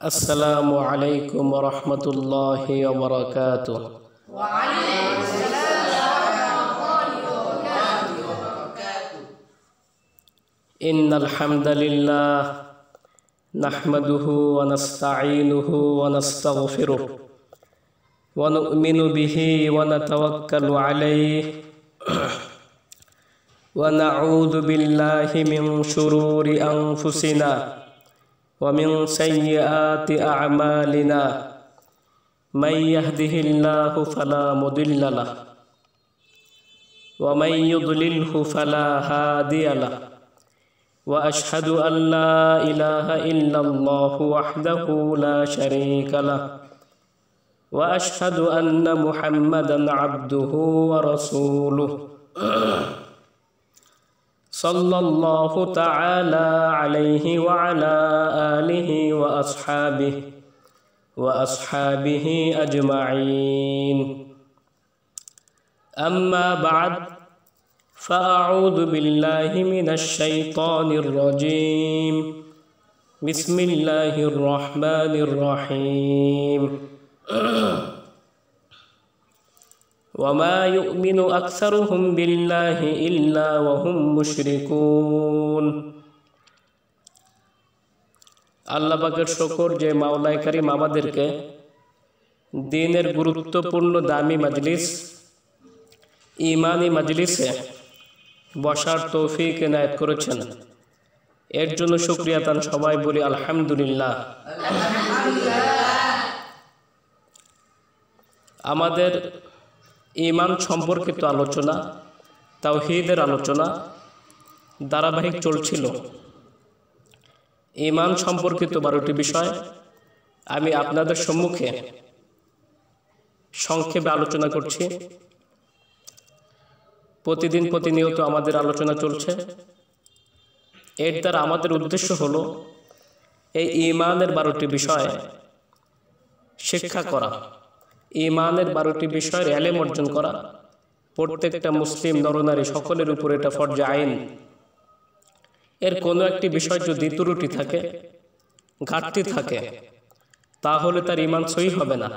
السلام عليكم ورحمة الله وبركاته. وعليكم السلام ورحمة الله وبركاته. إن الحمد لله نحمده ونستعينه ونستغفره ونؤمن به ونتوكل عليه ونعوذ بالله من شرور أنفسنا ومن سيئات أعمالنا من يهده الله فلا مضل له ومن يضلله فلا هادي له وأشهد أن لا إله إلا الله وحده لا شريك له وأشهد أن محمدا عبده ورسوله صلى الله تعالى عليه وعلى آله وأصحابه أجمعين. أما بعد فأعوذ بالله من الشيطان الرجيم. بسم الله الرحمن الرحيم. وما يؤمن أكثرهم بالله إلا وهم مشركون. আল্লাহ পাকের শুকর যে মাওলাই কারীম আমাদেরকে দ্বীনের গুরুত্বপূর্ণ দামি মজলিস ঈমানি মজলিসে বসার তৌফিক এনায়েত করেছেন। এর জন্য শুকরিয়া তান সবাই বলি আলহামদুলিল্লাহ। আমাদের ঈমান সম্পর্কিত আলোচনা, তাওহীদের আলোচনা ধারাবাহিক চলছিল। ঈমান সম্পর্কিত 12টি বিষয় আমি আপনাদের সম্মুখে সংক্ষেপে আলোচনা করছি। প্রতিনিয়ত আমাদের আলোচনা চলছে। এর দ্বারা আমাদের উদ্দেশ্য হলো এই ঈমানের 12টি বিষয় শিক্ষা করা, ঈমানের 12টি বিষয়ের ইলম অর্জন করা। প্রত্যেকটা মুসলিম নরনারী সকলের উপর এটা ফরজে আইন। এর কোনো একটি বিষয় যদি ত্রুটি থাকে, ঘাটতি থাকে, তাহলে তার ঈমান সহিহ হবে না।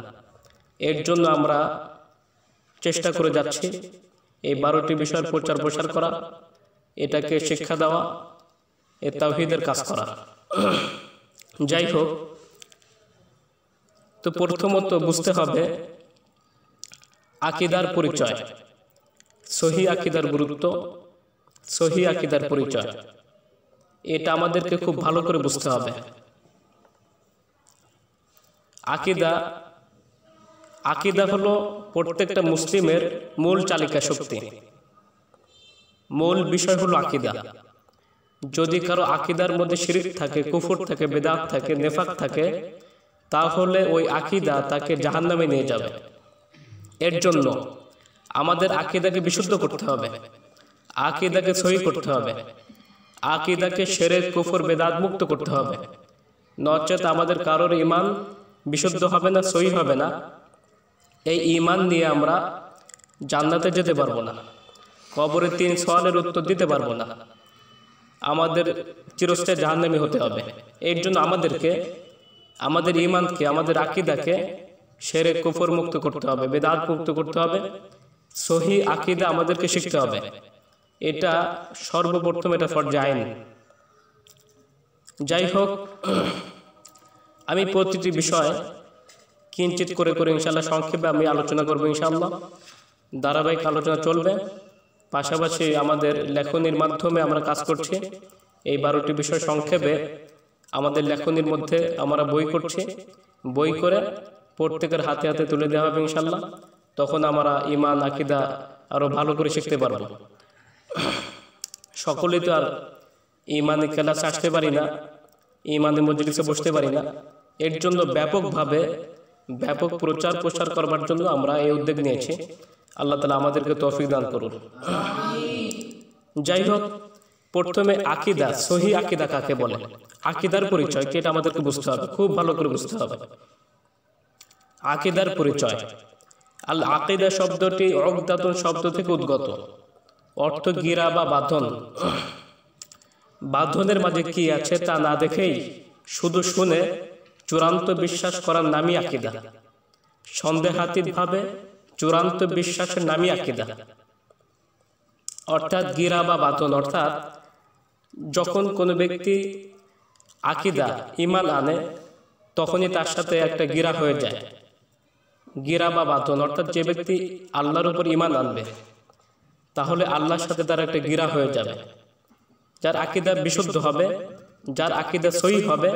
এর জন্য আমরা চেষ্টা করে যাচ্ছি এই 12টি বিষয়ের প্রচার প্রসার করা, এটাকে শিক্ষা দেওয়া, এ তাওহীদের কাজ করা। যাই হোক, তো প্রথমত বুঝতে হবে আকীদার পরিচয়, সহিহ আকীদার গুরুত্ব, সহিহ আকীদার পরিচয়। এটা আমাদেরকে খুব ভালো করে বুঝতে হবে। আকীদা হলো প্রত্যেকটা মুসলিমের মূল চালিকা শক্তি। মূল বিষয় হলো আকীদা। যদি কারো আকীদার মধ্যে শিরক থাকে, কুফর থাকে, বিদআত থাকে, নেফাক থাকে, তাহলে ওই আকীদা তাকে জাহান্নামে নিয়ে যাবে। এর জন্য আমাদের আকীদাকে বিশুদ্ধ করতে হবে, আকীদাকে সহিহ করতে হবে, আকীদাকে শিরক, কুফর, বিদআত মুক্ত করতে হবে। নচেত আমাদের কারোর ঈমান বিশুদ্ধ হবে না, সহিহ হবে না। এই ঈমান নিয়ে আমরা জান্নাতে যেতে পারবো না, কবরে 3 সওয়ালের উত্তর দিতে পারবো না, আমাদের চিরস্থায়ী জাহান্নামী হতে হবে। এর জন্য আমাদেরকে আমাদের ঈমানকে, আমাদের আকীদাকে শিরক, কুফর মুক্ত করতে হবে, বিদআত মুক্ত করতে হবে, সহিহ আকীদা আমাদেরকে শিখতে হবে। এটা সর্বপ্রথম, এটা ফরজে আইন। যাই হোক, আমি প্রতিটি বিষয় কিঞ্চিত করে ইনশাআল্লাহ সংক্ষেপে আমি আলোচনা করব। ইনশাআল্লাহ ধারাবাহিক আলোচনা চলবে। পাশাপাশি আমাদের লেখনির মাধ্যমে আমরা কাজ করছি। এই 12টি বিষয় সংক্ষেপে আমাদের লেখনির মধ্যে আমরা বই করছি। বই করে প্রত্যেকের হাতে হাতে তুলে দেওয়া হবে ইনশাআল্লাহ। তখন আমরা ঈমান, আকীদা আরো ভালো করে শিখতে পারবো। সকলেই তো আর ঈমানি ক্লাসে আসতে পারি না, ঈমানি মজলিসে বসতে পারি না। এর জন্য ব্যাপক প্রচার প্রসার করবার জন্য আমরা এই উদ্যোগ নিয়েছি। আল্লাহ তাআলা আমাদেরকে তৌফিক দান করুন। যাই হোক, প্রথমে আকীদা, সহিহ আকীদা কাকে বলে, আকীদার পরিচয় কি, এটা আমাদেরকে বুঝতে হবে, খুব ভালো করে বুঝতে হবে। আকীদার পরিচয়। আল আকীদা শব্দটি উকদাতুন শব্দ থেকে উদ্গত, অর্থ গিরা বা বাঁধন। বাঁধনের মাঝে কি আছে তা না দেখেই শুধু শুনে চূড়ান্ত বিশ্বাস করার নামই আকীদা। সন্দেহাতীতভাবে চূড়ান্ত বিশ্বাসের নামই আকীদা। অর্থাৎ গিরা বা বাতন, অর্থাৎ যখন কোনো ব্যক্তি আকীদা ঈমান আনে তখনই তার সাথে একটা গিরা হয়ে যায়। গিরা বা বাতন অর্থাৎ যে ব্যক্তি আল্লাহর উপর ঈমান আনবে তাহলে আল্লাহর সাথে তার একটা গিরা হয়ে যাবে। যার আকীদা বিশুদ্ধ হবে, যার আকীদা সহিহ হবে,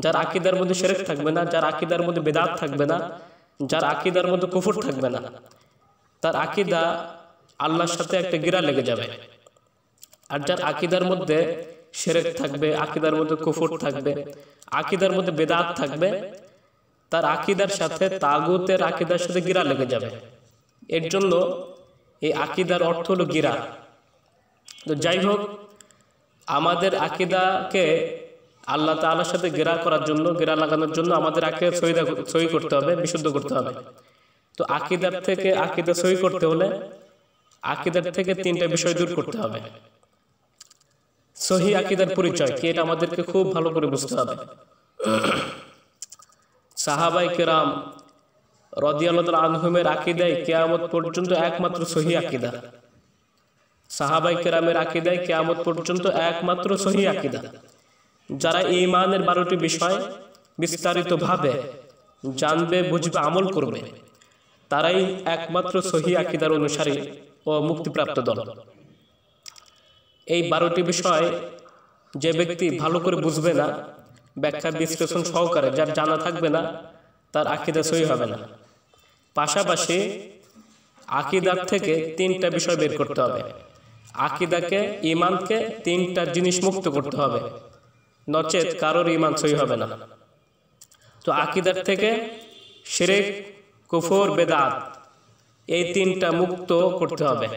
যার আকীদার মধ্যে শিরক থাকবে না, যার আকীদার মধ্যে বিদআত থাকবে না, যার আকীদার মধ্যে কুফর থাকবে না, তার আকীদা আল্লাহর সাথে একটা গিরা লেগে যাবে। আর যার আকীদার মধ্যে শিরক থাকবে, আকীদার মধ্যে কুফর থাকবে, আকীদার মধ্যে বিদআত থাকবে, তার আকীদার সাথে তাগুতের আকীদার সাথে গিরা লেগে যাবে। এর জন্য এই আকীদার অর্থ হলো গিরা। তো যাই হোক, আমাদের আকীদাকে আল্লাহ তাআলার সাথে গিরা করার জন্য, গিরা লাগানোর জন্য আমাদের আকীদা সহি করতে হবে, বিশুদ্ধ করতে হবে। তো আকীদার থেকে আকীদা সহি করতে হলে আকীদার থেকে তিনটা বিষয় দূর করতে হবে। সহি আকীদার পরিচয় কি, এটা আমাদেরকে খুব ভালো করে বুঝতে হবে। সাহাবায়ে কেরাম রাদিয়াল্লাহু তাআলা আনহুমের আকীদায় কিয়ামত পর্যন্ত একমাত্র সহি আকীদা। সাহাবায়ে কেরামের আকীদায় কিয়ামত পর্যন্ত একমাত্র সহি আকীদা। যারা ঈমানের 12টি বিষয় বিস্তারিতভাবে জানবে, বুঝবে, আমল করবে, তারাই একমাত্র সহি আকীদার অনুসারী ও মুক্তিপ্রাপ্ত দল। এই 12টি বিষয় যে ব্যক্তি ভালো করে বুঝবে না, ব্যাখ্যা বিশ্লেষণ সহকারে যার জানা থাকবে না, তার আকীদা সহি হবে না। পাশাপাশি আকীদার থেকে তিনটা বিষয় বের করতে হবে। আকীদাকে, ঈমানকে তিনটা জিনিস মুক্ত করতে হবে, নচেত কারোর ঈমান সহি হবে না। তো আকীদার থেকে শিরক, কুফর, বিদআত এই তিনটা মুক্ত করতে হবে।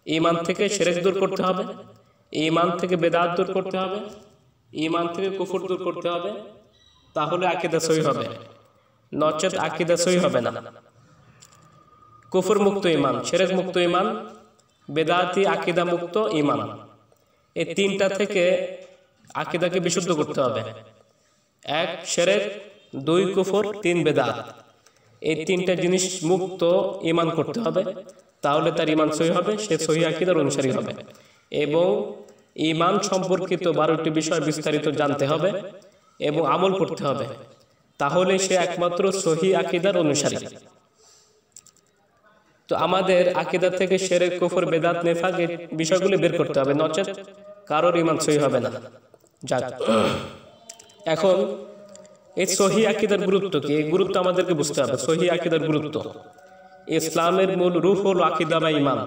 ঈমান থেকে শিরক দূর করতে হবে, ঈমান থেকে বিদআত দূর করতে হবে, ঈমান থেকে কুফর দূর করতে হবে, তাহলে আকীদা সহি হবে, নচেত আকীদা সহি হবে না। কুফর মুক্ত ঈমান, শিরক মুক্ত ঈমান, বিদআতি আকীদা মুক্ত ঈমান, এই তিনটা থেকে আকীদাকে বিশুদ্ধ করতে হবে। 1 শিরক, 2 কুফর, 3 বিদআত, এই তিনটা জিনিস মুক্ত ঈমান করতে হবে, তাহলে তার ঈমান সহি হবে, সে সহি আকীদার অনুসারী হবে। এবং ঈমান সম্পর্কিত 12টি বিষয় বিস্তারিত জানতে হবে এবং আমল করতে হবে, তাহলে সে একমাত্র সহি আকীদার অনুসারী। তো আমাদের আকীদা থেকে শিরক, কুফর, বিদআত, নিফাক এই বিষয়গুলো বের করতে হবে, নচেত কারোর ঈমান সহি হবে না। যাক, এখন এই সহি আকীদার গুরুত্ব কি, এই গুরুত্ব আমাদেরকে বুঝতে হবে। সহি আকীদার গুরুত্ব, ইসলামের মূল রূহ হলো আকীদা বা ঈমান।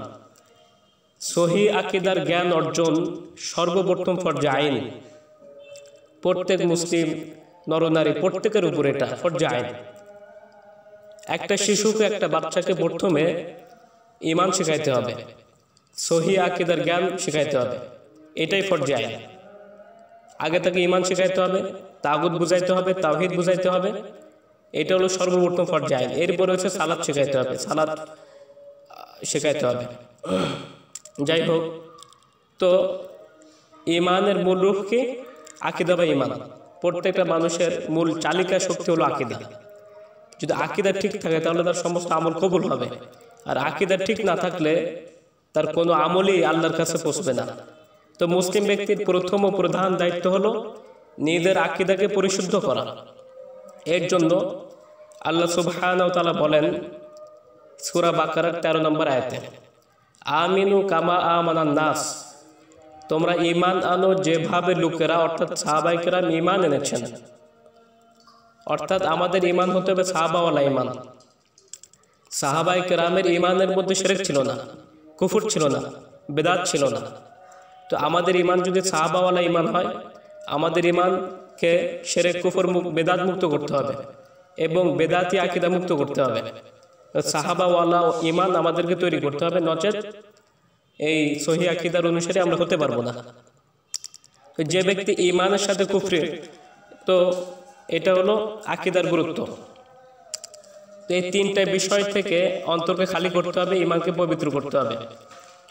সহি আকীদার জ্ঞান অর্জন সর্বপ্রথম ফরজে আইন। প্রত্যেক মুসলিম নরনারী প্রত্যেকের উপর এটা ফরজে আইন। একটা শিশুকে, একটা বাচ্চাকে প্রথমে ঈমান শেখাইতে হবে, সহি আকীদার জ্ঞান শেখাইতে হবে, এটাই ফরজে আইন। আগে তাকে ঈমান শেখাইতে হবে, তাগুত বুঝাইতে হবে, তাওহীদ বুঝাইতে হবে, এটা হলো সর্বপ্রথম ফরজে আইন। এরপরে হচ্ছে সালাত শেখাইতে হবে, সালাত শেখাইতে হবে। যাই হোক, তো ঈমানের মূল রূহ কি? আকীদা বা ঈমান। প্রত্যেকটা মানুষের মূল চালিকা শক্তি হলো আকীদা। যদি আকীদা ঠিক থাকে তাহলে তার সমস্ত আমল কবুল হবে, আর আকীদা ঠিক না থাকলে তার কোনো আমলই আল্লাহর কাছে পৌঁছবে না। তো মুসলিম ব্যক্তির প্রথম ও প্রধান দায়িত্ব হলো নিজের আকীদাকে পরিশুদ্ধ করা। এর জন্য আল্লাহ সুবহানাহু ওয়া তাআলা বলেন সূরা বাকারার 13 নম্বর আয়াতে, আমিনু কামা আমানান নাস, তোমরা ঈমান আনো যেভাবে লোকেরা অর্থাৎ সাহাবায়ে কেরাম ঈমান এনেছেন। অর্থাৎ আমাদের ঈমান হতে হবে সাহাবাওয়ালা ঈমান। সাহাবায়ে কেরামের ঈমানের মধ্যে শিরক ছিল না, কুফর ছিল না, বিদআত ছিল না। তো আমাদের ঈমান যদি সাহাবাওয়ালা ঈমান হয়, আমাদের ঈমানকে শিরক, কুফর, বিদআত মুক্ত করতে হবে এবং বিদআতি আকীদা মুক্ত করতে হবে। সাহাবাওয়ালা ঈমান আমাদেরকে তৈরি করতে হবে, নচেত এই সহি আকীদার অনুসারে আমরা হতে পারবো না। যে ব্যক্তি ঈমানের সাথে কুফরি, তো এটা হলো আকীদার গুরুত্ব। এই তিনটা বিষয় থেকে অন্তরকে খালি করতে হবে, ঈমানকে পবিত্র করতে হবে।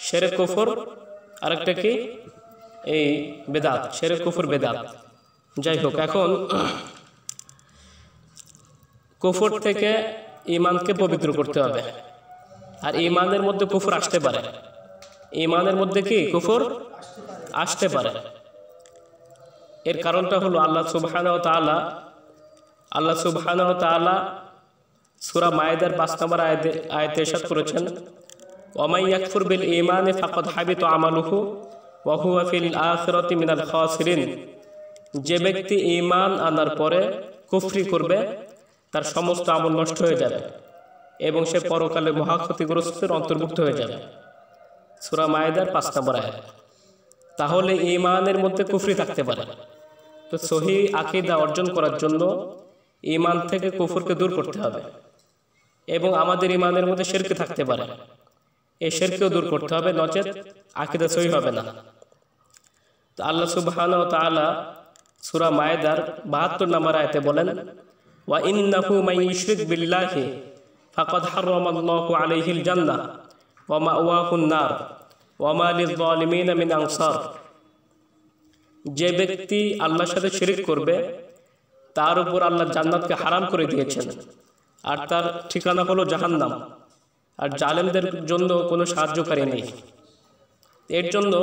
শিরক, কুফর, আরেকটা কি এই বিদআত, শিরক, কুফর, বিদআত। যাই হোক, এখন কুফর থেকে ঈমানকে পবিত্র করতে হবে। আর ঈমানের মধ্যে কুফর আসতে পারে, ঈমানের মধ্যে কি কুফর আসতে পারে। এর কারণটা হলো আল্লাহ সুবহানাহু ওয়া তাআলা সূরা মায়েদার 5 নম্বর আয়াতে ইরশাদ করেছেন, ওয়া মান ইয়াকফুর বিল ঈমানি ফাকাদ হাবিতা আমালুহু ওয়া হুয়া ফিল আখিরাতি মিনাল খাসিরিন। যে ব্যক্তি ঈমান আনার পরে কুফরি করবে তার সমস্ত আমল নষ্ট হয়ে যাবে এবং সে পরকালে মহা ক্ষতিগ্রস্তের অন্তর্ভুক্ত হয়ে যাবে। সূরা মায়েদার 5 নম্বর আয়াত। তাহলে ঈমানের মধ্যে কুফরি থাকতে পারে। তো সহিহ আকীদা অর্জন করার জন্য ঈমান থেকে কুফরকে দূর করতে হবে এবং আমাদের ঈমানের মধ্যে শিরক থাকতে পারে, এই শিরকও দূর করতে হবে, নচেত আকীদা সহিহ হবে না। তো আল্লাহ সুবহানাহু ওয়া তাআলা সূরা মায়েদার 72 নম্বর আয়াতে বলেন, ওয়া ইন্নাহু মান ইউশরিক বিল্লাহি ফাকাদ হারামাল্লাহু আলাইহিল জান্নাহ ওয়া মাওয়াহুন নার ওয়া মা লিয-যালিমিনা মিন আনসার। যে ব্যক্তি আল্লাহর সাথে শিরক করবে তার উপর আল্লাহ জান্নাতকে হারাম করে দিয়েছেন আর তার ঠিকানা হলো জাহান্নাম, আর জালেমদের জন্য কোনো সাহায্যকারী নেই। এর জন্য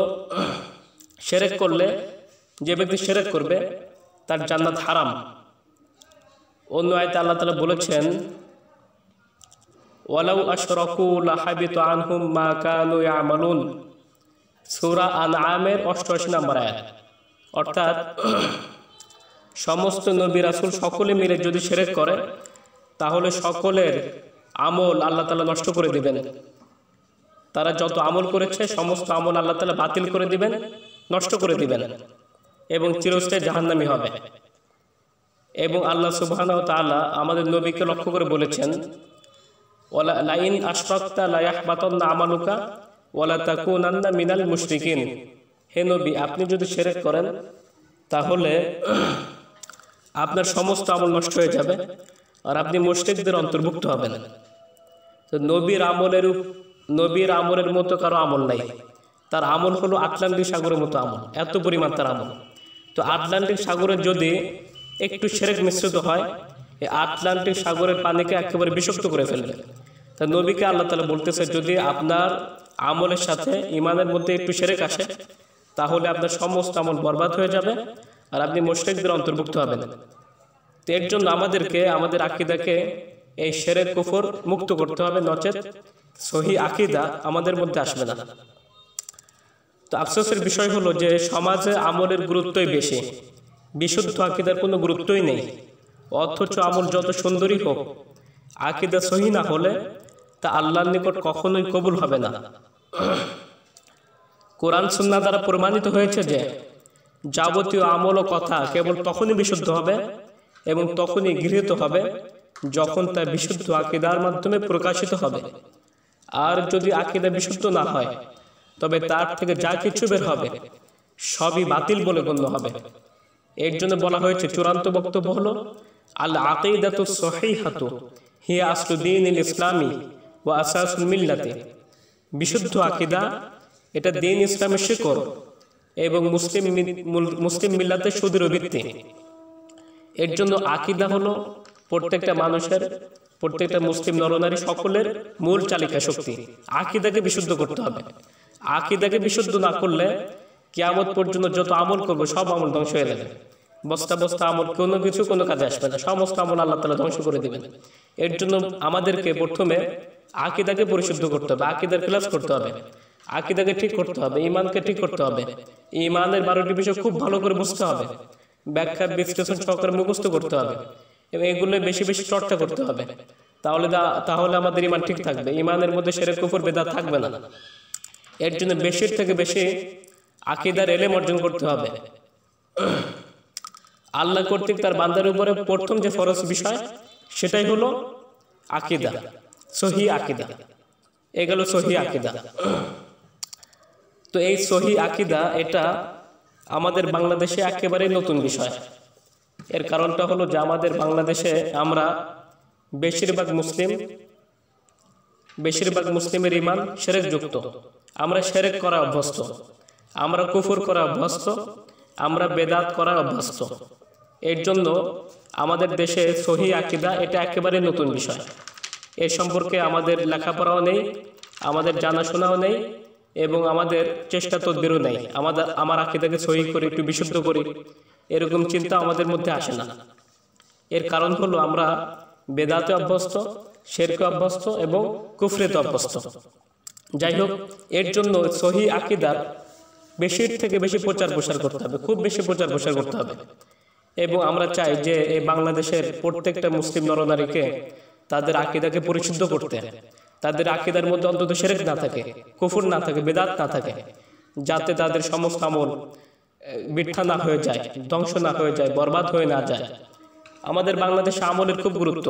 শিরক করলে, যে ব্যক্তি শিরক করবে তার জান্নাত হারাম। অন্য আয়াতে আল্লাহ তাআলা বলেছেন, ওয়ালাউ আশরাকু লাহাবিতা আনহুম মা কানু ইয়ামালুন। সূরা আনআমের 88 নম্বর আয়াত। অর্থাৎ সমস্ত নবী রাসূল সকলে মিলে যদি শিরক করে তাহলে সকলের আমল আল্লাহ তাআলা নষ্ট করে দিবেন। তারা যত আমল করেছে সমস্ত আমল আল্লাহ তাআলা বাতিল করে দিবেন, নষ্ট করে দিবেন এবং চিরস্থায়ী জাহান্নামী হবে। এবং আল্লাহ সুবহানাহু ওয়া তাআলা আমাদের নবীকে লক্ষ্য করে বলেছেন, ওয়ালা লাইন আশরাকতা লা ইয়াহবাতান্না আমালুকা ওয়ালা তাকুনান্না মিনাল মুশরিকিন। হে নবী, আপনি যদি শিরক করেন তাহলে আপনার সমস্ত আমল নষ্ট হয়ে যাবে আর আপনি মুশরিকদের অন্তর্ভুক্ত হবেন। তো নবীর আমলের মতো কারো আমল নাই। তার আমল হলো আটলান্টিক সাগরের মতো আমল, এত পরিমাণ তার আমল। তো আটলান্টিক সাগরে যদি একটু শিরক মিশ্রিত হয়, এই আটলান্টিক সাগরের পানিকে একেবারে বিষাক্ত করে ফেলবে। তা নবীকে আল্লাহ তাআলা বলতেছে, যদি আপনার আমলের সাথে ঈমানের মধ্যে একটু শিরক আসে তাহলে আপনার সমস্ত আমল বরবাদ হয়ে যাবে আর আপনি মুশরিকদের অন্তর্ভুক্ত হবেন। তো এর জন্য আমাদেরকে আমাদের আকীদাকে এই শিরক কুফর মুক্ত করতে হবে, নচেত সহিহ আকীদা আমাদের মধ্যে আসবে না। তো আফসোসের বিষয় হলো যে সমাজে আমলের গুরুত্বই বেশি, বিশুদ্ধ আকীদার কোনো গুরুত্বই নেই। অথচ আমল যত সুন্দরই হোক, আকীদা সহিহ না হলে তা আল্লাহর নিকট কখনোই কবুল হবে না। কোরআন সুন্নাহ দ্বারা প্রমাণিত হয়েছে যে যাবতীয় আমল ও কথা কেবল তখনই বিশুদ্ধ হবে এবং তখনই গৃহীত হবে যখন তা বিশুদ্ধ আকীদার মাধ্যমে প্রকাশিত হবে। আর যদি আকীদা বিশুদ্ধ না হয় তবে তার থেকে যা কিছু বের হবে সবই বাতিল বলে গণ্য হবে। এর জন্য বলা হয়েছে, চূড়ান্ত বক্তব্য হলো আল আকীদাতু সহিহাতু হিয়া আসলু দীনিল ইসলামি ওয়া আসাসুল মিল্লাতি। বিশুদ্ধ আকীদা এটা দ্বীন ইসলামের শিকড় এবং মুসলিম মিল্লাতের সুদৃঢ় ভিত্তি। এর জন্য আকীদা হলো প্রত্যেকটা মানুষের, প্রত্যেকটা মুসলিম নরনারী সকলের মূল চালিকা শক্তি। আকীদাকে বিশুদ্ধ করতে হবে। আকীদাকে বিশুদ্ধ না করলে কিয়ামত পর্যন্ত যত আমল করবো সব আমল ধ্বংস হয়ে যাবে। বস্তা বস্তা আমল, কোনো কিছু কোনো কাজে আসবে না, সমস্ত আমল আল্লাহ তাআলা ধ্বংস করে দিবেন। এর জন্য আমাদেরকে প্রথমে আকীদাকে পরিশুদ্ধ করতে হবে, আকীদার ক্লাস করতে হবে, আকীদাকে ঠিক করতে হবে, ঈমানকে ঠিক করতে হবে। ঈমানের 12টি বিষয় খুব ভালো করে বুঝতে হবে, ব্যাখ্যা বিশ্লেষণ সহকারে মুখস্থ করতে হবে এবং এগুলো বেশি বেশি চর্চা করতে হবে। তাহলে আমাদের ঈমান ঠিক থাকবে, ঈমানের মধ্যে শিরক কুফর বেদাত থাকবে না। এর জন্য বেশির থেকে বেশি আকীদার ইলম অর্জন করতে হবে। আল্লাহ কর্তৃক তার বান্দার উপরে প্রথম যে ফরজ বিষয় সেটাই হলো আকীদা, সহিহ আকীদা। এগুলো সহিহ আকীদা। তো এই সহিহ আকীদা এটা আমাদের বাংলাদেশে একেবারে নতুন বিষয়। এর কারণটা হলো যে আমাদের বাংলাদেশে আমরা বেশিরভাগ মুসলিমের ঈমান শিরক যুক্ত। আমরা শিরক করা অভ্যস্ত, আমরা কুফর করা অভ্যস্ত, আমরা বেদাত করা অভ্যস্ত। এর জন্য আমাদের দেশে সহি আকীদা এটা একেবারে নতুন বিষয়। এ সম্পর্কে আমাদের লেখাপড়াও নেই, আমাদের জানাশোনাও নেই এবং আমাদের চেষ্টা তদবিরও নেই। আমার আকীদাকে সহি করে একটু বিশুদ্ধ করি এরকম চিন্তা আমাদের মধ্যে আসে না। এর কারণ হলো আমরা বেদাতে অভ্যস্ত, শিরকে অভ্যস্ত এবং কুফরিতে অভ্যস্ত। যাই হোক, এর জন্য সহি আকীদার বেশির থেকে বেশি প্রচার প্রসার করতে হবে, খুব বেশি প্রচার প্রসার করতে হবে। এবং আমরা চাই যে এই বাংলাদেশের প্রত্যেকটা মুসলিম নরনারীকে তাদের আকীদাকে পরিশুদ্ধ করতে, তাদের আকীদার মধ্যে অন্তত শিরক না থাকে, কুফর না থাকে, বেদাত না থাকে, যাতে তাদের সমস্ত আমল মিথ্যা না হয়ে যায়, ধ্বংস না হয়ে যায়, বরবাদ হয়ে না যায়। আমাদের বাংলাদেশে আমলের খুব গুরুত্ব।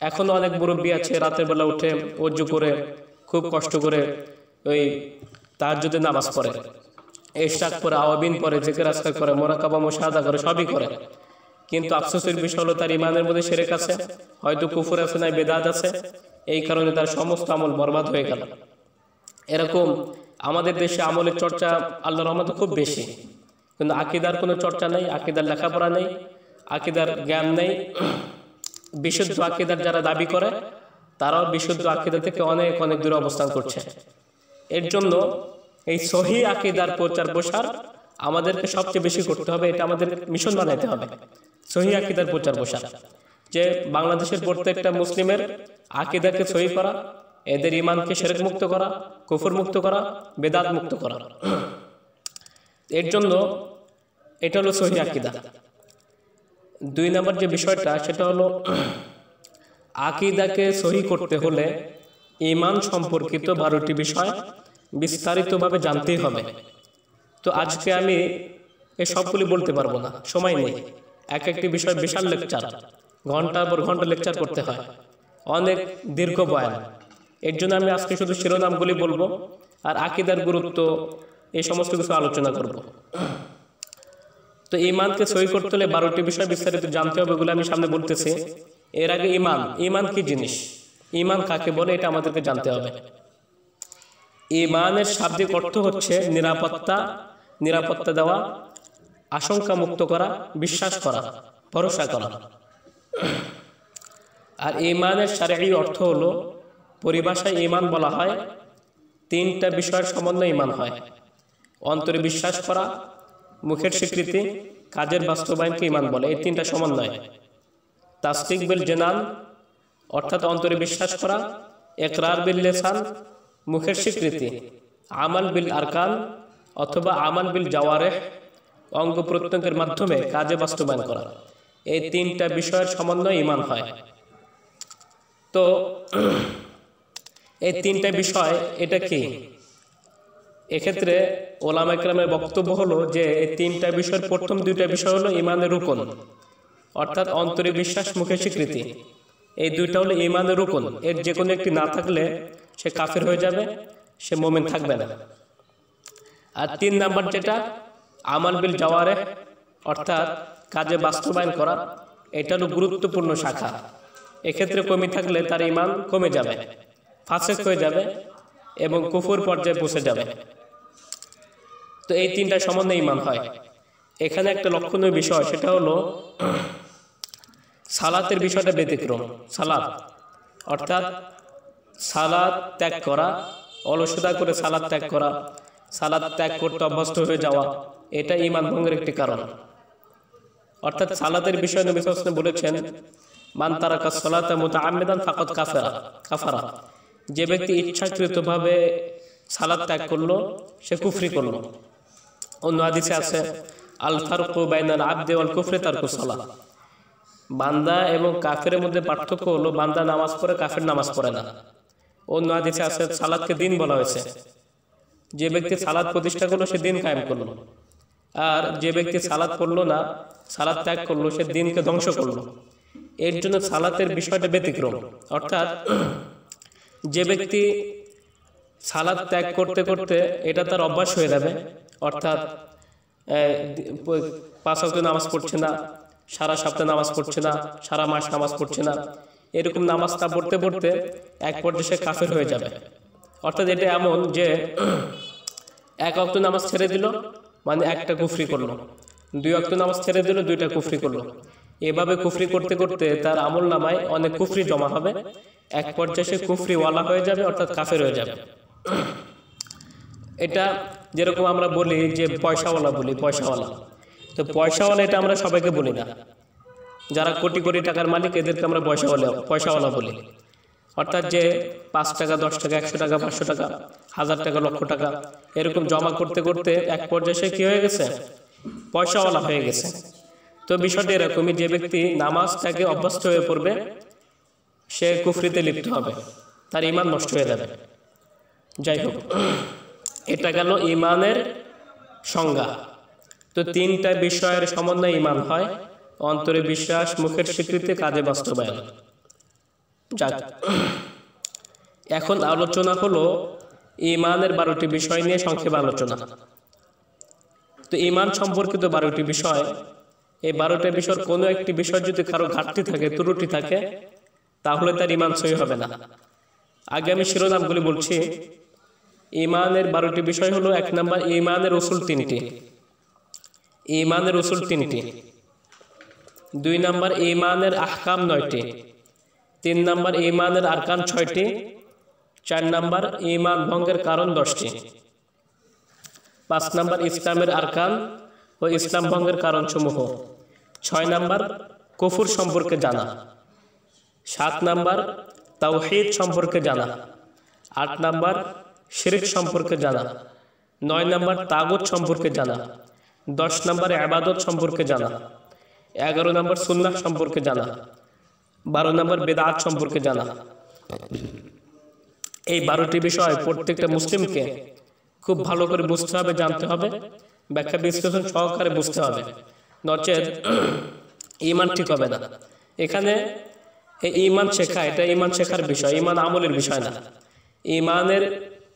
এখনো অনেক মুরব্বী আছে রাতের বেলা উঠে ওযু করে খুব কষ্ট করে ওই তাহাজ্জুদের নামাজ পড়ে, ইশরাক পড়ে, আওয়াবিন পড়ে, জিকির আজকার করে, মুরাকাবা মুশাহাদা করে, সবই করে। কিন্তু আফসোসের বিষয় হলো তার ইমানের মধ্যে শিরক আছে, হয়তো কুফর আছে, না বেদাত আছে। এই কারণে তার সমস্ত আমল বরবাদ হয়ে গেল। এরকম আমাদের দেশে আমলের চর্চা আল্লাহর রহমতে খুব বেশি, কিন্তু আকীদার কোনো চর্চা নেই, আকীদার লেখাপড়া নেই, আকীদার জ্ঞান নেই। বিশুদ্ধ আকীদার যারা দাবি করে তারাও বিশুদ্ধ আকীদা থেকে অনেক অনেক দূরে অবস্থান করছে। এর জন্য এই সহি আকীদার প্রচার প্রসার আমাদেরকে সবচেয়ে বেশি করতে হবে, এটা আমাদের মিশন বানাইতে হবে। সহি আকীদার প্রচার প্রসার, যে বাংলাদেশের প্রত্যেকটা মুসলিমের আকীদাকে সহি করা, এদের ঈমানকে শিরক মুক্ত করা, কুফর মুক্ত করা, বেদাত মুক্ত করা। এর জন্য এটা হলো সহি আকীদা। 2 নম্বর যে বিষয়টা সেটা হলো আকীদাকে সহি করতে হলে ঈমান সম্পর্কিত 12টি বিষয় বিস্তারিতভাবে জানতেই হবে। তো আজকে আমি এই সবগুলি বলতে পারবো না, সময় নেই। এক একটি বিষয় বিশাল লেকচার, ঘন্টার পর ঘন্টা লেকচার করতে হয়, অনেক দীর্ঘ বয়ান। এর জন্য আমি আজকে শুধু শিরোনামগুলি বলবো আর আকীদার গুরুত্ব এই সমস্ত কিছু আলোচনা করব। তো ঈমানকে সহি করতে হলে 12টি বিষয় বিস্তারিত জানতে হবে, এগুলো আমি সামনে বলতেছি। এর আগে ঈমান কি জিনিস, ঈমান কাকে বলে এটা আমাদেরকে জানতে হবে। ঈমানের শাব্দিক অর্থ হচ্ছে নিরাপত্তা দেওয়া, আশঙ্কা মুক্ত করা, বিশ্বাস করা, ভরসা করা। আর ঈমানের শারঈ অর্থ হলো, পরিভাষায় ঈমান বলা হয় 3টা বিষয়ের সমন্বয়ে ঈমান হয়। অন্তরে বিশ্বাস করা, মুখের স্বীকৃতি, কাজের বাস্তবায়নকে ঈমান বলে। এই 3টা সমন্বয়। তাসদিক বিল জানান অর্থাৎ অন্তরে বিশ্বাস করা, ইকরার বিল লিসান মুখের স্বীকৃতি, আমাল বিল আরকান অথবা আমাল বিল জাওয়ারিহ অঙ্গ প্রত্যঙ্গের মাধ্যমে কাজে বাস্তবায়ন করা। এই 3টা বিষয়ের সমন্বয়ে ঈমান হয়। তো এই 3টা বিষয় এটা কি? এক্ষেত্রে ওলামা কেরামের বক্তব্য হলো যে এই 3টা বিষয়ের প্রথম 2টা বিষয় হলো ঈমানের রুকন, অর্থাৎ অন্তরে বিশ্বাস, মুখে স্বীকৃতি। এই 2টা হলো ঈমানের রুকন। এর যে কোনো একটি না থাকলে সে কাফের হয়ে যাবে, সে মুমিন থাকবে না। আর 3 নাম্বার যেটা আমাল বিল জাওয়ারিহ অর্থাৎ কাজে বাস্তবায়ন করা, এটা হলো গুরুত্বপূর্ণ শাখা। এক্ষেত্রে কমি থাকলে তার ঈমান কমে যাবে, ফাসেক হয়ে যাবে এবং কুফর পর্যায়ে পৌঁছে যাবে। তো এই 3টা সমন্বয়ে ঈমান হয়। এখানে একটা লক্ষণীয় বিষয়, সেটা হলো সালাতের বিষয়টা ব্যতিক্রম। সালাত অর্থাৎ সালাত ত্যাগ করা, অলসতা করে সালাত ত্যাগ করা, সালাত ত্যাগ করতে অভ্যস্ত হয়ে যাওয়া, এটা ঈমান ভঙ্গের একটি কারণ। অর্থাৎ সালাতের বিষয়ে নবী সাল্লাল্লাহু আলাইহি ওয়াসাল্লাম বলেছেন, মান তারাকা সালাতা মুতাআম্মিদান ফাকাদ কাফারা। যে ব্যক্তি ইচ্ছাকৃতভাবে সালাত ত্যাগ করলো সে কুফরি করলো। অন্য হাদিসে আছে, আল ফারকু বাইনাল আবদি ওয়াল কুফরি তারকুস সালাত। বান্দা এবং কাফেরের মধ্যে পার্থক্য হলো বান্দা নামাজ পড়ে, কাফের নামাজ পড়ে না। অন্য হাদিসে আছে সালাতকে দিন বলা হয়েছে। যে ব্যক্তি সালাত প্রতিষ্ঠা করলো সে দিন কায়েম করলো, আর যে ব্যক্তি সালাত পড়লো না, সালাত ত্যাগ করলো, সে দিনকে ধ্বংস করলো। এর জন্য সালাতের বিষয়টা ব্যতিক্রম। অর্থাৎ যে ব্যক্তি সালাত ত্যাগ করতে করতে এটা তার অভ্যাস হয়ে যাবে, অর্থাৎ 5 ওয়াক্ত নামাজ পড়ছে না, সারা সপ্তাহ নামাজ পড়ছে না, সারা মাস নামাজ পড়ছে না, এরকম নামাজটা পড়তে পড়তে এক পর্যায়ে সে কাফের হয়ে যাবে। অর্থাৎ এটা এমন যে 1 ওয়াক্ত নামাজ ছেড়ে দিল মানে একটা কুফরি করলো, 2 ওয়াক্ত নামাজ ছেড়ে দিল 2টা কুফরি করলো। এভাবে কুফরি করতে করতে তার আমল নামায় অনেক কুফরি জমা হবে, এক পর্যায়ে সে কুফরিওয়ালা হয়ে যাবে, অর্থাৎ কাফের হয়ে যাবে। এটা যেরকম আমরা বলি যে পয়সাওয়ালা বলি, পয়সাওয়ালা, তো পয়সাওয়ালা এটা আমরা সবাইকে বলি না। যারা কোটি কোটি টাকার মালিক এদেরকে আমরা পয়সাওয়ালা বলি, অর্থাৎ যে 5 টাকা 10 টাকা 100 টাকা 500 টাকা 1000 টাকা লক্ষ টাকা এরকম জমা করতে করতে এক পর্যায়ে সে কি হয়ে গেছে, পয়সাওয়ালা হয়ে গেছে। তো বিষয়টা এরকমই, যে ব্যক্তি নামাজটাকে অভ্যস্ত হয়ে পড়বে সে কুফরিতে লিপ্ত হবে, তার ঈমান নষ্ট হয়ে যাবে। যাই হোক, এটা গেল ঈমানের সংজ্ঞা। তো 3টা বিষয়ের সমন্বয়ে ঈমান হয়: অন্তরে বিশ্বাস, মুখের স্বীকৃতি, কাজে বাস্তবায়ন। যাক, এখন আলোচনা হলো ঈমানের 12টি বিষয় নিয়ে সংক্ষেপে আলোচনা। তো ঈমান সম্পর্কিত 12টি বিষয়, এই 12টা বিষয়ের কোনো একটি বিষয় যদি কারো ঘাটতি থাকে, ত্রুটি থাকে, তাহলে তার ঈমান সহি হবে না। আগে আমি শিরোনামগুলি বলছি। ঈমানের 12টি বিষয় হলো: 1 নম্বর, ঈমানের উসুল 3টি। ঈমানের উসুল 3টি। 2 নম্বর, ঈমানের আহকাম 9টি। 3 নম্বর, ঈমানের আরকান 6টি। 4 নম্বর, ঈমান ভঙ্গের কারণ 10টি। 5 নম্বর, ইসলামের আরকান ও ইসলাম ভঙ্গের কারণসমূহ। 6 নম্বর, কুফর সম্পর্কে জানা। 7 নম্বর, তাওহীদ সম্পর্কে জানা। 8 নম্বর, শিরক সম্পর্কে জানা। 9 নম্বর, তাগুত সম্পর্কে জানা। 10 নম্বর, ইবাদত সম্পর্কে জানা। 11 নম্বর, সুন্নাহ সম্পর্কে জানা। 12 নম্বর, বিদআত সম্পর্কে জানা। এই 12টি বিষয় প্রত্যেকটা মুসলিমকে খুব ভালো করে বুঝতে হবে, জানতে হবে, ব্যাখ্যা বিশ্লেষণ সহকারে বুঝতে হবে, নচেত ঈমান ঠিক হবে না। এখানে এই ঈমান শেখা, এটা ঈমান শেখার বিষয়, ঈমান আমলের বিষয় না। ঈমানের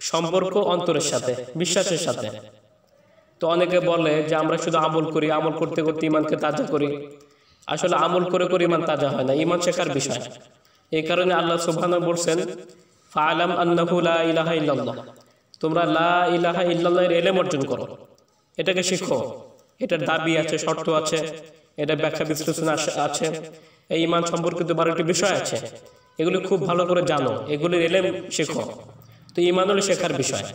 সম্পর্ক অন্তরের সাথে, বিশ্বাসের সাথে। তো অনেকে বলে যে আমরা শুধু আমল করি, আমল করতে করতে ঈমানকে তাজা করি। আসলে আমল করে করে ঈমান তাজা হয় না, ঈমান শেখার বিষয়। এই কারণে আল্লাহ সুবহানাহু বলছেন, ফাআলাম আন্নাহু লা ইলাহা ইল্লাল্লাহ, তোমরা লা ইলাহা ইল্লাল্লাহর ইলম অর্জন করো, এটাকে শিখো। এটার দাবি আছে, শর্ত আছে, এটা ব্যাখ্যা বিশ্লেষণ আছে, এই ঈমান সম্পর্কিত 12টি বিষয় আছে, এগুলো খুব ভালো করে জানো, এগুলির ইলম শিখো। তো ঈমান হলো শেখার বিষয়।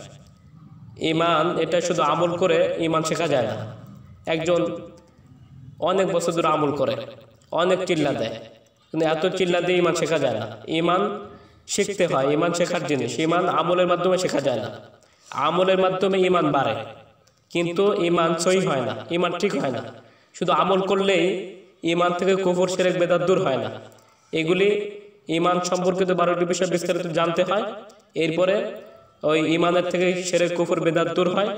ঈমান এটা শুধু আমল করে ঈমান শেখা যায় না। একজন অনেক বছর ধরে আমল করে, অনেক চিল্লা দেয়, কিন্তু এত চিল্লা দিয়ে ঈমান শেখা যায় না। ঈমান শিখতে হয়, ঈমান শেখার জিনিস। ঈমান আমলের মাধ্যমে শেখা যায় না। আমলের মাধ্যমে ঈমান বাড়ে, কিন্তু ঈমান সহি হয় না, ঈমান ঠিক হয় না। শুধু আমল করলেই ঈমান থেকে কুফর, শিরক, বেদাত দূর হয় না। এগুলি ঈমান সম্পর্কিত 12টি বিষয় বিস্তারিত জানতে হয়। এরপরে ওই ঈমানের থেকে শিরক, কুফর, বেদাত দূর হয়,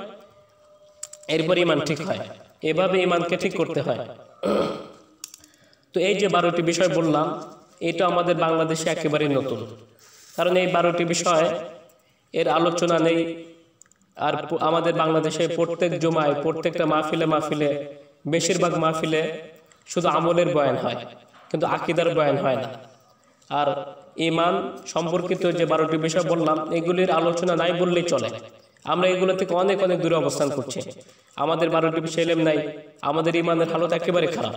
এরপর ঈমান ঠিক হয়। এভাবে ঈমানকে ঠিক করতে হয়। তো এই যে 12টি বিষয় বললাম, এটা আমাদের বাংলাদেশে একেবারেই নতুন। কারণ এই 12টি বিষয় এর আলোচনা নেই। আর আমাদের বাংলাদেশে প্রত্যেক জুমায়, প্রত্যেকটা মাহফিলে বেশিরভাগ মাহফিলে শুধু আমলের বয়ান হয়, কিন্তু আকীদার বয়ান হয় না। আর ঈমান সম্পর্কিত যে 12টি বিষয় বললাম, এগুলির আলোচনা নাই বললেই চলে। আমরা এগুলো থেকে অনেক অনেক দূরে অবস্থান করছি। আমাদের 12টি বিষয় ইলম নাই, আমাদের ঈমানের হালত একেবারে খারাপ।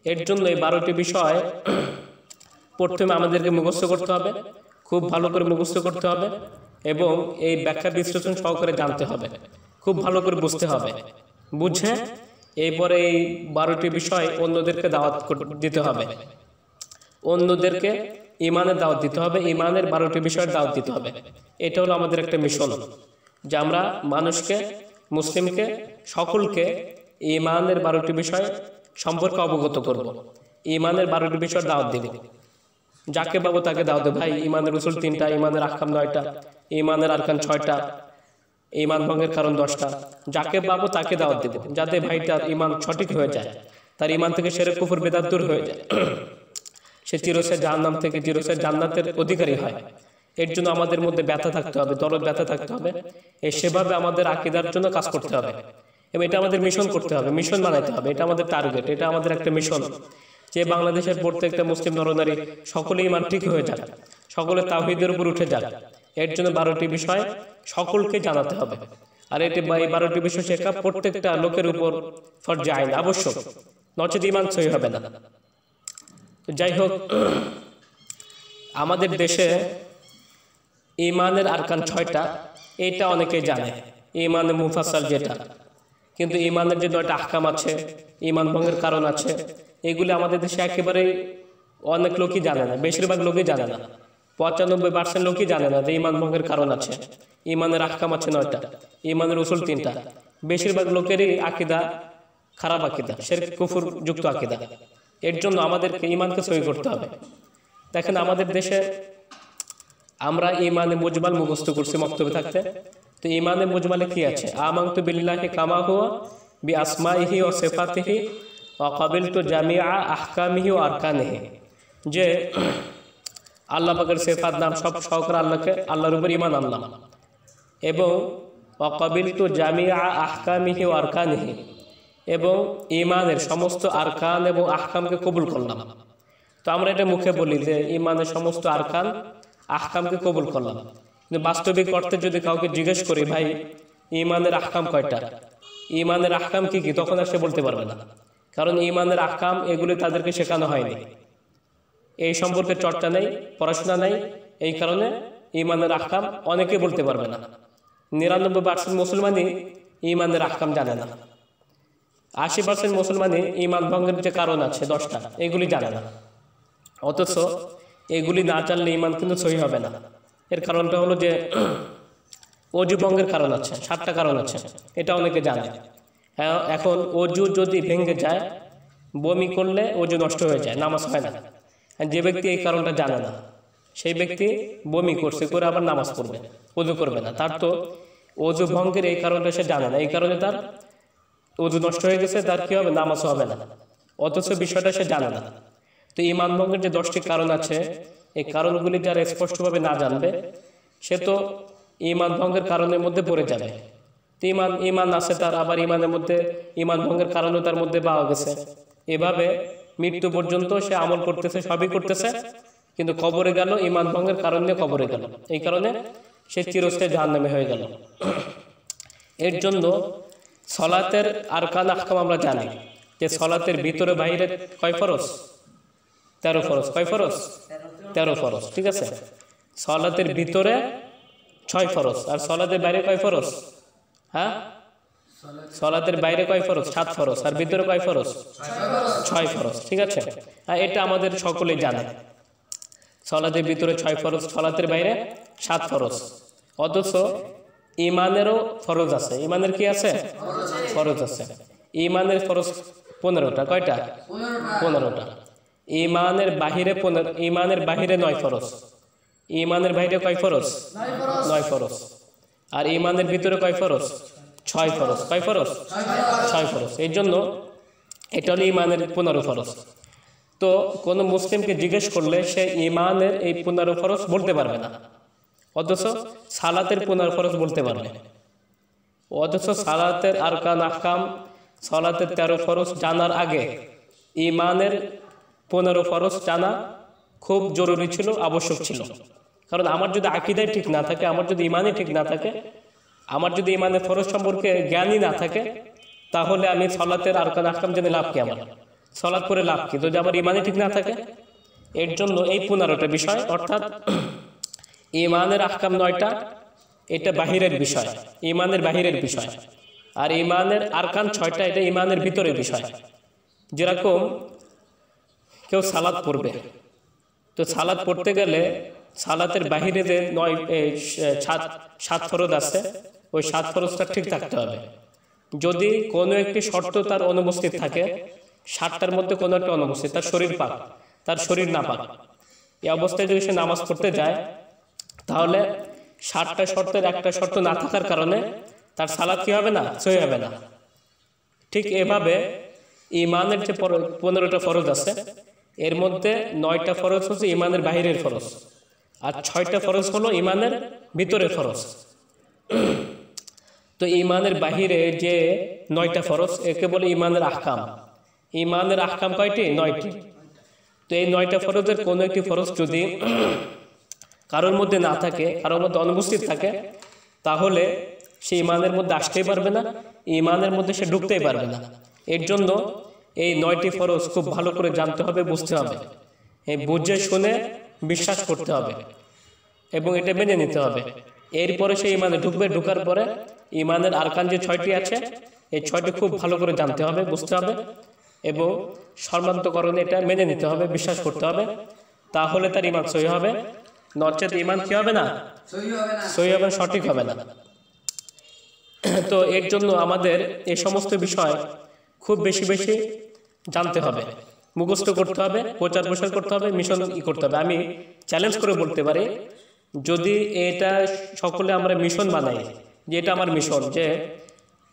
এর জন্য এই 12টি বিষয় প্রথমে আমাদেরকে মুখস্থ করতে হবে, খুব ভালো করে মুখস্থ করতে হবে, এবং এই ব্যাখ্যা বিশ্লেষণ সহকারে জানতে হবে, খুব ভালো করে বুঝতে হবে। বুঝে এরপরে এই 12টি বিষয় অন্যদেরকে দাওয়াত দিতে হবে, অন্যদেরকে ঈমানের দাওয়াত দিতে হবে, ঈমানের 12টি বিষয়ের দাওয়াত দিতে হবে। এটা হলো আমাদের একটা মিশন, যে আমরা মানুষকে, মুসলিমকে, সকলকে ঈমানের 12টি বিষয় সম্পর্কে অবগত করব, ঈমানের 12টি বিষয়ের দাওয়াত দিব। যাকে পাবো তাকে দাওয়াত দেব। ভাই, ঈমানের উসুল 3টা, ঈমানের আহকাম 9টা, ঈমানের আরকান 6টা, ঈমান ভঙ্গের কারণ 10টা। যাকে পাবো তাকে দাওয়াত দেব, যাতে ভাইটার ঈমান সঠিক হয়ে যায়, তার ঈমান থেকে শিরক, কুফর, বিদআত দূর হয়ে যায়, সে চিরস্থায়ী জাহান্নাম থেকে চিরস্থায়ী জান্নাতের অধিকারী হয়। এর জন্য আমাদের মধ্যে ব্যথা থাকতে হবে, দরদ ব্যথা থাকতে হবে। সেভাবে আমাদের আকীদার জন্য কাজ করতে হবে, এবং এটা আমাদের মিশন করতে হবে, মিশন বানাইতে হবে। এটা আমাদের টার্গেট, এটা আমাদের একটা মিশন, যে বাংলাদেশের প্রত্যেকটা মুসলিম নরনারী সকলে ঈমান ঠিক হয়ে যাক, সকলে তাওহীদের উপর উঠে যাক। এর জন্য 12টি বিষয় সকলকে জানাতে হবে। আর এটি এই 12টি বিষয় শেখা প্রত্যেকটা লোকের উপর ফরজে আইন, আবশ্যক, নচেত ঈমান সহি হবে না। তো যাই হোক, আমাদের দেশে ঈমানের আরকান 6টা, এটা অনেকেই জানে, ঈমানে মুফাসসাল যেটা। কিন্তু ঈমানের যে 9টা আহকাম আছে, ঈমান ভঙ্গের কারণ আছে, এগুলি আমাদের দেশে একেবারেই অনেক লোকই জানে না, বেশিরভাগ লোকই জানে না। 95% লোকই জানে না যে ঈমান ভঙ্গের কারণ আছে, ঈমানের আহকাম আছে 9টা, ঈমানের উসুল 3টা। বেশিরভাগ লোকেরই আকীদা খারাপ আকীদা, শিরক কুফর যুক্ত আকীদা। এর জন্য আমাদেরকে ঈমানকে সহি করতে হবে। দেখেন আমাদের দেশে আমরা ঈমানে মুজমাল মুখস্থ করছি মক্তবে থাকতে। তো ঈমানে মুজমালে কি আছে? আমানতু বিল্লাহি কামা হুয়া বিআসমাইহি ওয়া সিফাতিহি ওয়া ক্বাবিলতু জামিআ আহকামিহি ওয়া আরকানিহি, যে আল্লাহ পাকের সিফাত নাম সব সহকারে আল্লাহর উপর ঈমান আনলাম, এবং ওয়া ক্বাবিলতু জামিআ আহকামিহি ওয়া আরকানিহি, এবং ঈমানের সমস্ত আরকান এবং আহকামকে কবুল করলাম। তো আমরা এটা মুখে বলি যে ঈমানের সমস্ত আরকান আহকামকে কবুল করলাম, কিন্তু বাস্তবিক অর্থে যদি কাউকে জিজ্ঞেস করি, ভাই ঈমানের আহকাম কয়টা, ঈমানের আহকাম কি কি, তখন আর সে বলতে পারবে না। কারণ ঈমানের আহকাম এগুলি তাদেরকে শেখানো হয়নি, এই সম্পর্কে চর্চা নেই, পড়াশোনা নেই। এই কারণে ঈমানের আহকাম অনেকে বলতে পারবে না। 99% মুসলমানই ঈমানের আহকাম জানে না। 80% মুসলমানই ঈমান ভঙ্গের যে কারণ আছে 10টা, এগুলি জানে না। অথচ এগুলি না জানলে ঈমান কিন্তু সহি হবে না। এর কারণটা হলো যে অজু ভঙ্গের কারণ আছে, 7টা কারণ আছে, এটা অনেকে জানে। হ্যাঁ, এখন অজু যদি ভেঙে যায়, বমি করলে অজু নষ্ট হয়ে যায়, নামাজ হয় না। যে ব্যক্তি এই কারণটা জানে না, সেই ব্যক্তি বমি করছে করে আবার নামাজ পড়বে, অজু করবে না। তার তো অজু ভঙ্গের এই কারণটা সে জানে না, এই কারণে তার অজু নষ্ট হয়ে গেছে, তার কি হবে? নামাজ হবে না। অথচ বিষয়টা সে জানে না। তো ঈমান ভঙ্গের যে 10টি কারণ আছে, এই কারণগুলি যারা স্পষ্টভাবে না জানবে, সে তো ঈমান ভঙ্গের কারণের মধ্যে পড়ে যাবে। তো ঈমান আছে তার, আবার ঈমানের মধ্যে ঈমান ভঙ্গের কারণও তার মধ্যে পাওয়া গেছে। এভাবে মৃত্যু পর্যন্ত সে আমল করতেছে, সবই করতেছে, কিন্তু কবরে গেল ঈমান ভঙ্গের কারণে, কবরে গেল, এই কারণে সে চিরস্থায়ী জাহান্নামে হয়ে গেল। এর জন্য সলাতের আরকান আহকাম আমরা জানি যে সলাতের ভিতরে বাইরে কয় ফরজ? 13 ফরজ। কয় ফরজ? 13 ফরজ, ঠিক আছে। সলাতের ভিতরে 6 ফরজ, আর সলাতের বাইরে কয় ফরজ? হ্যাঁ, সলাতের বাইরে কয় ফরজ? 7 ফরজ, আর ভিতরে কয় ফরজ? 6 ফরজ, ঠিক আছে। আর এটা আমাদের সকলেই জানে, সলাতের ভিতরে 6 ফরজ, সলাতের বাইরে 7 ফরজ। অথচ ঈমানেরও ফরজ আছে। ঈমানের কি আছে? ফরজ আছে। ঈমানের ফরজ 15টা। কয়টা? 15টা। ঈমানের বাহিরে 9 ফরজ। ঈমানের বাইরে কয় ফরজ? 9 ফরজ। আর ঈমানের ভিতরে কয় ফরজ? 6 ফরজ। কয় ফরজ? 6 ফরজ। এই জন্য এটা হলো ঈমানের 15 ফরজ। তো কোনো মুসলিমকে জিজ্ঞেস করলে সে ঈমানের এই 15 ফরজ বলতে পারবে না, অথচ সালাতের 15 ফরজ বলতে পারবে। অথচ সালাতের আরকান আহকাম, সালাতের 13 ফরজ জানার আগে ঈমানের 15 ফরজ জানা খুব জরুরি ছিল, আবশ্যক ছিল। কারণ আমার যদি আকীদাই ঠিক না থাকে, আমার যদি ঈমানই ঠিক না থাকে, আমার যদি ঈমানের ফরজ সম্পর্কে জ্ঞানই না থাকে, তাহলে আমি সালাতের আরকান আহকাম জেনে লাভ কি? আমার সালাত করে লাভ কি যদি আমার ঈমানই ঠিক না থাকে? এর জন্য এই 15টা বিষয়, অর্থাৎ ঈমানের আহকাম 9টা, এটা বাহিরের বিষয়, ঈমানের বাহিরের বিষয়। আর ঈমানের আরকান 6টা, এটা ঈমানের ভিতরের বিষয়। যেরকম কেউ সালাত পড়বে, তো সালাত পড়তে গেলে সালাতের বাহিরে যে 7 ফরজ আছে, ওই 7 ফরজটা ঠিক থাকতে হবে। যদি কোনো একটি শর্ত তার অনুপস্থিত থাকে, 7টার মধ্যে কোনো একটা অনুপস্থিত, তার শরীর পাক, তার শরীর না পাক, এই অবস্থায় যদি সে নামাজ পড়তে যায়, তাহলে 7টা শর্তের একটা শর্ত না থাকার কারণে তার সালাত কি হবে না? সহি হবে না। ঠিক এভাবে ঈমানের যে 15টা ফরজ আছে, এর মধ্যে 9টা ফরজ হচ্ছে ঈমানের বাহিরের ফরজ, আর 6টা ফরজ হলো ঈমানের ভিতরের ফরজ। তো ঈমানের বাহিরে যে 9টা ফরজ, একে বলে ঈমানের আহকাম। ঈমানের আহকাম কয়টি? 9টি। তো এই 9টা ফরজের কোনো একটি ফরজ যদি কারোর মধ্যে না থাকে, কারোর মধ্যে অনুপস্থিত থাকে, তাহলে সে ঈমানের মধ্যে আসতেই পারবে না, ঈমানের মধ্যে সে ঢুকতেই পারবে না। এর জন্য এই 9টি ফরজ খুব ভালো করে জানতে হবে, বুঝতে হবে। বুঝে শুনে বিশ্বাস করতে হবে এবং এটা মেনে নিতে হবে। এরপরে সে ইমানে ঢুকবে, ঢুকার পরে ইমানের আরকান যে 6টি আছে এই 6টি খুব ভালো করে জানতে হবে, বুঝতে হবে এবং সর্বান্তকরণে এটা মেনে নিতে হবে, বিশ্বাস করতে হবে। তাহলে তার ইমান সহি হবে, নচেত ইমান কি হবে না? সহি হবে, সঠিক হবে না। তো এর জন্য আমাদের এই সমস্ত বিষয় খুব বেশি বেশি জানতে হবে, মুখস্থ করতে হবে, প্রচার প্রসার করতে হবে, মিশন করতে হবে। আমি চ্যালেঞ্জ করে বলতে পারি, যদি এটা সকলে আমরা মিশন বানাই যে এটা আমার মিশন, যে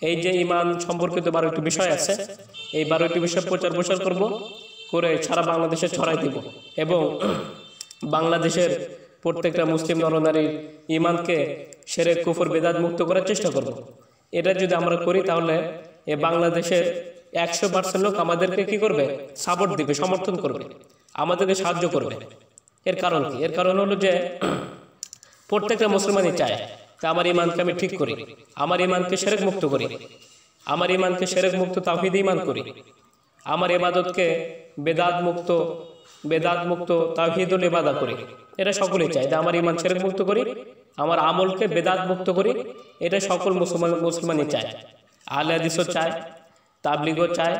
এই যে ইমান সম্পর্কিত 12টি বিষয় আছে, এই 12টি বিষয় প্রচার প্রসার করব, করে সারা বাংলাদেশে ছড়াই দিব এবং বাংলাদেশের প্রত্যেকটা মুসলিম নরনারী ইমানকে শিরক কুফর বেদাত মুক্ত করার চেষ্টা করব। এটা যদি আমরা করি তাহলে এই বাংলাদেশের 100% লোক আমাদেরকে কি করবে? সাপোর্ট দিবে, সমর্থন করবে, আমাদেরকে সাহায্য করবে। এর কারণ কি? এর কারণ হলো যে প্রত্যেকটা মুসলমানই চায় তা আমার ইমানকে আমি ঠিক করি, আমার ইমানকে শিরক মুক্ত করি, আমার ইমানকে শিরক মুক্ত তাওহীদ ঈমান করি, আমার ইবাদতকে বেদাত মুক্ত তাওহীদুল ইবাদত করি। এটা সকলেই চায় যে আমার ইমান শিরক মুক্ত করি, আমার আমলকে বেদাত মুক্ত করি। এটা সকল মুসলমানই চায়, আহলে হাদিসও চায়, তাবলিগও চায়,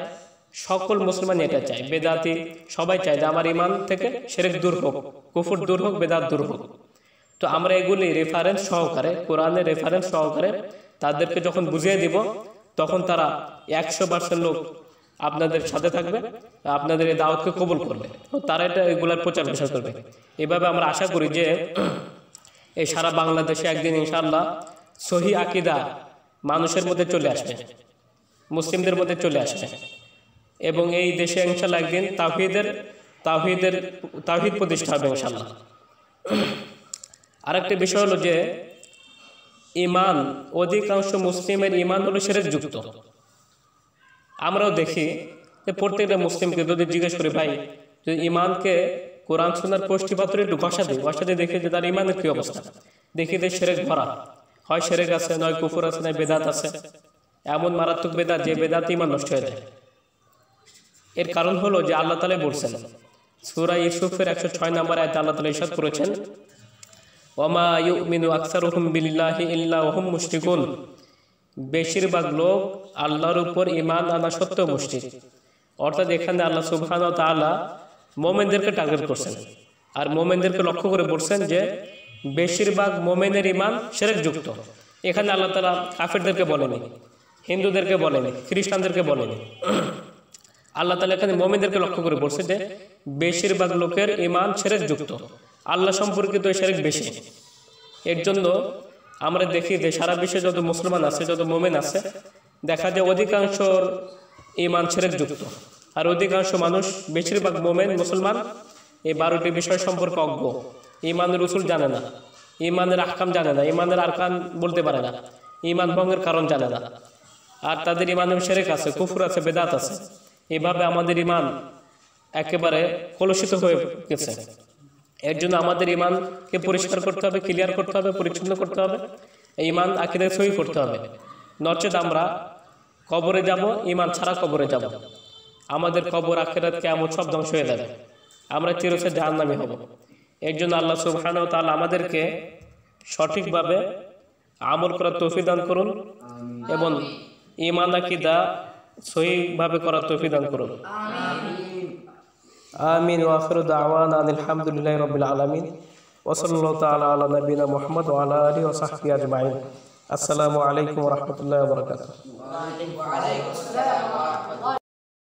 সকল মুসলমানই এটা চায়, বেদাতি সবাই চায় যে আমার ইমান থেকে শিরক দূর হোক, কুফর দূর হোক, বেদাত দূর হোক। তো আমরা এগুলি রেফারেন্স সহকারে, কোরআনের রেফারেন্স সহকারে তাদেরকে যখন বুঝিয়ে দিব, তখন তারা 100% লোক আপনাদের সাথে থাকবে, আপনাদের এই দাওয়াতকে কবুল করবে, তারা এটা এগুলার প্রচার প্রসার করবে। এভাবে আমরা আশা করি যে এই সারা বাংলাদেশে একদিন ইনশাআল্লাহ সহি আকীদা মানুষের মধ্যে চলে আসবে, মুসলিমদের মধ্যে চলে আসবে এবং এই দেশে ইনশাআল্লাহ একদিন তাওহীদ প্রতিষ্ঠা হবে ইনশাআল্লাহ। আরেকটা বিষয় হলো যে ইমান, অধিকাংশ মুসলিমের ইমান হলো শিরক যুক্ত। আমরাও দেখি যে প্রত্যেকটা মুসলিমকে যদি জিজ্ঞেস করি, ভাই যদি ইমানকে কোরআন সুন্নাহর পুষ্টিপাত্রে একটু ঘষা দিই দেখি যে তার ইমানের কি অবস্থা, দেখি যে শিরক ভরা, হয় শিরক আছে, নয় কুফর আছে, নয় বেদাত আছে, এমন মারাত্মক বেদাত যে বেদাত ইমান নষ্ট হয়ে যায়। এর কারণ হলো যে আল্লাহ তাআলা বলছেন সূরা ইউসুফের 106 নম্বর আয়াতে আল্লাহ তাআলা ইরশাদ করেছেন, ওয়ামা ইউমিনু আকসারুহুম বিল্লাহি ইল্লা ওয়াহুম মুশরিকুন, বেশিরভাগ লোক আল্লাহর উপর ঈমান আনা সত্ত্বেও মুশরিক। অর্থাৎ এখানে আল্লাহ সুবহানাহু ওয়া তাআলা মুমিনদেরকে টার্গেট করছেন আর মুমিনদেরকে লক্ষ্য করে বলছেন যে বেশিরভাগ মুমিনের ঈমান শিরক যুক্ত। এখানে আল্লাহ তাআলা কাফেরদেরকে বলেনি, হিন্দুদেরকে বলেনি, খ্রিস্টানদেরকে বলেনি, আল্লাহ তাআলা এখানে মুমিনদেরকে লক্ষ্য করে বলছে যে বেশিরভাগ লোকের ঈমান শিরক যুক্ত, আল্লাহ সম্পর্কিত শিরক বেশি। এর জন্য আমরা দেখি যে সারা বিশ্বে যত মুসলমান আছে, যত মুমিন আছে, দেখা যায় অধিকাংশ ঈমান শিরক যুক্ত। আর অধিকাংশ মানুষ, বেশিরভাগ মুমিন মুসলমান এই 12টি বিষয় সম্পর্কে অজ্ঞ, ঈমানের উসুল জানে না, ঈমানের আহকাম জানে না, ঈমানের আরকান বলতে পারে না, ঈমান ভঙ্গের কারণ জানে না, আর তাদের ঈমানে শিরক আছে, কুফর আছে, বেদাত আছে। এভাবে আমাদের ঈমান একেবারে কলুষিত হয়ে গেছে। এর জন্য আমাদের ঈমানকে পরিষ্কার করতে হবে, ক্লিয়ার করতে হবে, পরিচ্ছন্ন করতে হবে, ঈমান আকীদা সহি করতে হবে। নচেত আমরা কবরে যাব, ঈমান ছাড়া কবরে যাব, আমাদের কবর, আখিরাত, কিয়ামত সব ধ্বংস হয়ে যাবে, আমরা চিরস্থায়ী জাহান্নামী হব। এর জন্য আল্লাহ সুবহানাহু ওয়া তাআলা আমাদেরকে সঠিকভাবে আমল করার তৌফিক দান করুন এবং ঈমান আকীদা সহিভাবে করার তৌফিক দান করুন। আমিন। ওয়া আখিরু দাওয়ানা আলহামদুলিল্লাহি রাব্বিল আলামিন ওয়া সাল্লাল্লাহু তাআলা আলা নবিয়িনা মুহাম্মদ ওয়া আলা আলিহি ওয়া সাহবিহি আজমাইন। আসসালামু আলাইকুম ওয়া রাহমাতুল্লাহি ওয়া বারাকাতুহু।